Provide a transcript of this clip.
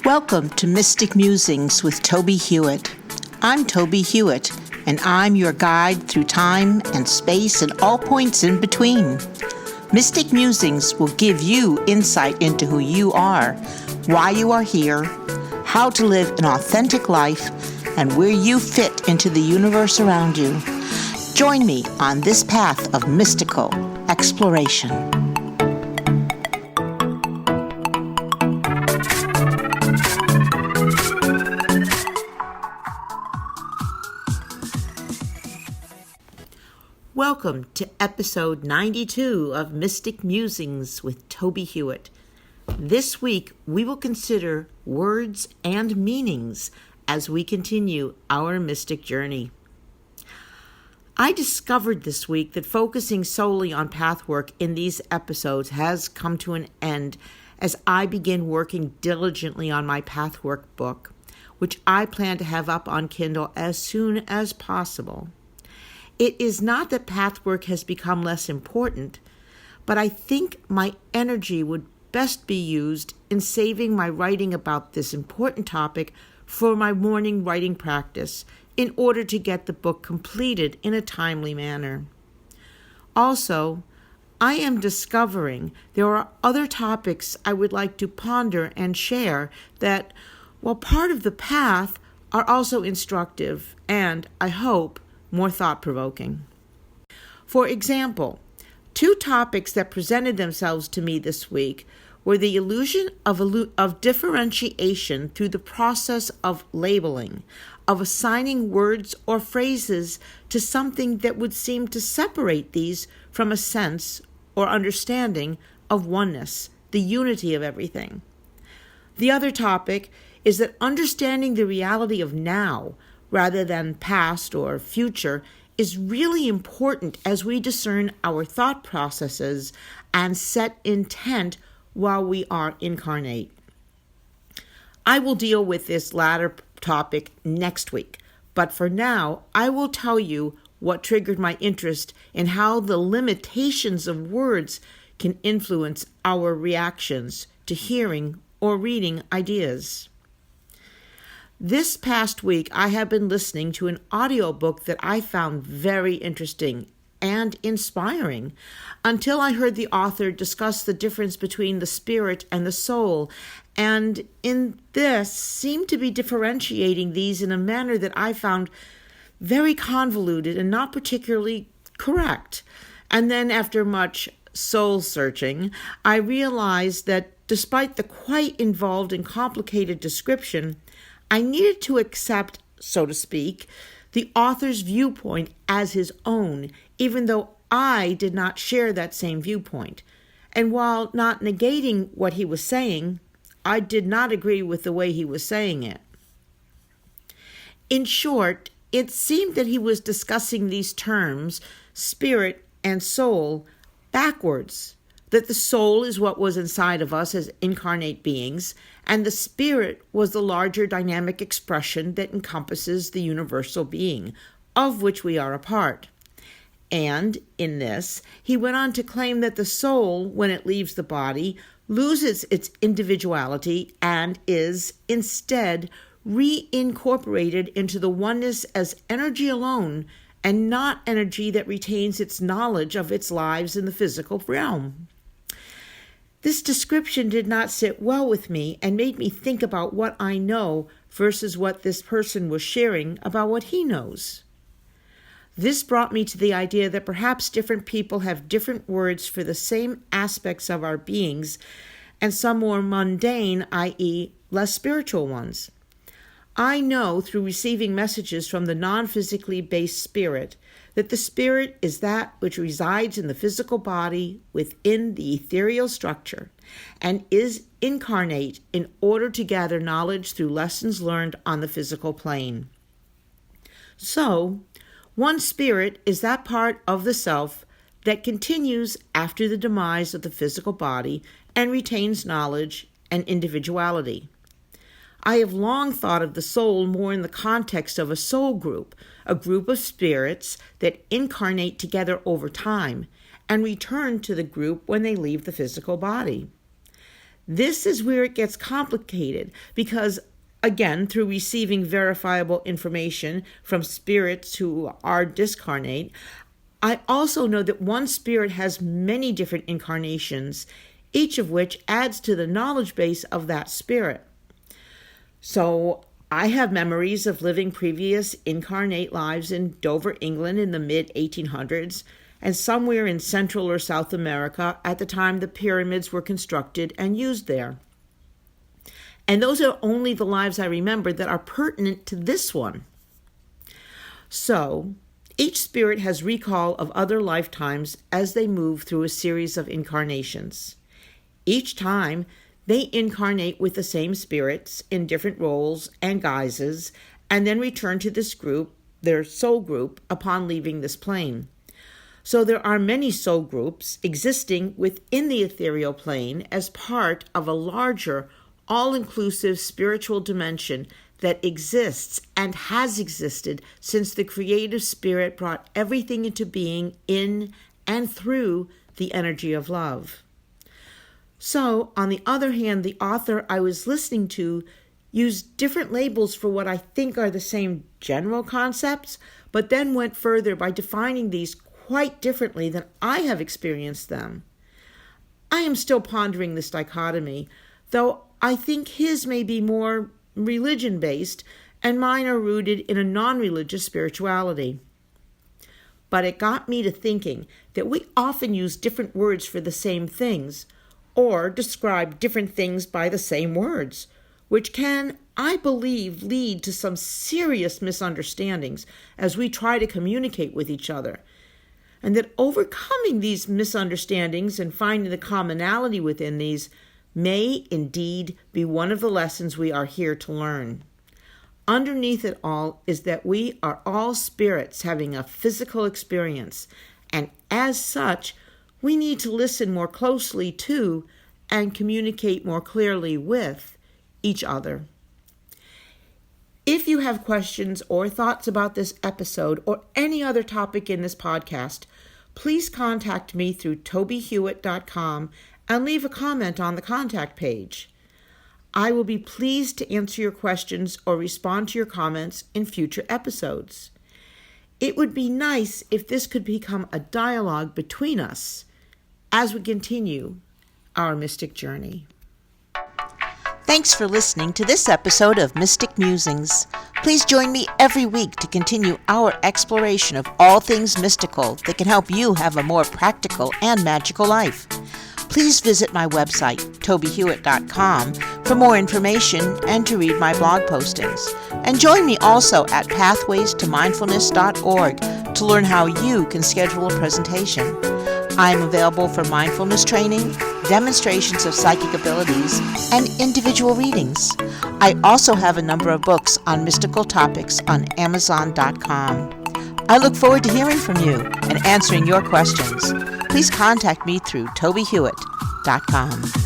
Welcome to Mystic Musings with Tobie Hewitt. I'm Tobie Hewitt, and I'm your guide through time and space and all points in between. Mystic Musings will give you insight into who you are, why you are here, how to live an authentic life, and where you fit into the universe around you. Join me on this path of mystical exploration. Welcome to episode 92 of Mystic Musings with Tobie Hewitt. This week, we will consider words and meanings as we continue our mystic journey. I discovered this week that focusing solely on pathwork in these episodes has come to an end as I begin working diligently on my pathwork book, which I plan to have up on Kindle as soon as possible. It is not that pathwork has become less important, but I think my energy would best be used in saving my writing about this important topic for my morning writing practice in order to get the book completed in a timely manner. Also, I am discovering there are other topics I would like to ponder and share that, while part of the path, are also instructive and, I hope, more thought-provoking. For example, two topics that presented themselves to me this week were the illusion of differentiation through the process of labeling, of assigning words or phrases to something that would seem to separate these from a sense or understanding of oneness, the unity of everything. The other topic is that understanding the reality of now, rather than past or future, is really important as we discern our thought processes and set intent while we are incarnate. I will deal with this latter topic next week, but for now, I will tell you what triggered my interest in how the limitations of words can influence our reactions to hearing or reading ideas. This past week, I have been listening to an audiobook that I found very interesting and inspiring until I heard the author discuss the difference between the spirit and the soul, and in this seemed to be differentiating these in a manner that I found very convoluted and not particularly correct. And then after much soul searching, I realized that despite the quite involved and complicated description, I needed to accept, so to speak, the author's viewpoint as his own, even though I did not share that same viewpoint. And while not negating what he was saying, I did not agree with the way he was saying it. In short, it seemed that he was discussing these terms, spirit and soul, backwards. That the soul is what was inside of us as incarnate beings, and the spirit was the larger dynamic expression that encompasses the universal being, of which we are a part. And in this, he went on to claim that the soul, when it leaves the body, loses its individuality and is, instead, reincorporated into the oneness as energy alone, and not energy that retains its knowledge of its lives in the physical realm. This description did not sit well with me and made me think about what I know versus what this person was sharing about what he knows. This brought me to the idea that perhaps different people have different words for the same aspects of our beings, and some more mundane, i.e., less spiritual ones. I know through receiving messages from the non-physically based spirit that the spirit is that which resides in the physical body within the ethereal structure and is incarnate in order to gather knowledge through lessons learned on the physical plane. So, one spirit is that part of the self that continues after the demise of the physical body and retains knowledge and individuality. I have long thought of the soul more in the context of a soul group, a group of spirits that incarnate together over time and return to the group when they leave the physical body. This is where it gets complicated because, again, through receiving verifiable information from spirits who are discarnate, I also know that one spirit has many different incarnations, each of which adds to the knowledge base of that spirit. So I have memories of living previous incarnate lives in Dover, England in the mid-1800s, and somewhere in Central or South America at the time the pyramids were constructed and used there. And those are only the lives I remember that are pertinent to this one. So, each spirit has recall of other lifetimes as they move through a series of incarnations. Each time, they incarnate with the same spirits in different roles and guises, and then return to this group, their soul group, upon leaving this plane. So there are many soul groups existing within the ethereal plane as part of a larger, all-inclusive spiritual dimension that exists and has existed since the creative spirit brought everything into being in and through the energy of love. So, on the other hand, the author I was listening to used different labels for what I think are the same general concepts, but then went further by defining these quite differently than I have experienced them. I am still pondering this dichotomy, though I think his may be more religion-based and mine are rooted in a non-religious spirituality. But it got me to thinking that we often use different words for the same things, or describe different things by the same words, which can, I believe, lead to some serious misunderstandings as we try to communicate with each other. And that overcoming these misunderstandings and finding the commonality within these may indeed be one of the lessons we are here to learn. Underneath it all is that we are all spirits having a physical experience, and as such, we need to listen more closely to and communicate more clearly with each other. If you have questions or thoughts about this episode or any other topic in this podcast, please contact me through tobiehewitt.com and leave a comment on the contact page. I will be pleased to answer your questions or respond to your comments in future episodes. It would be nice if this could become a dialogue between us as we continue our mystic journey. Thanks for listening to this episode of Mystic Musings. Please join me every week to continue our exploration of all things mystical that can help you have a more practical and magical life. Please visit my website, tobiehewitt.com, for more information and to read my blog postings. And join me also at pathwaystomindfulness.org to learn how you can schedule a presentation. I am available for mindfulness training, demonstrations of psychic abilities, and individual readings. I also have a number of books on mystical topics on Amazon.com. I look forward to hearing from you and answering your questions. Please contact me through tobiehewitt.com.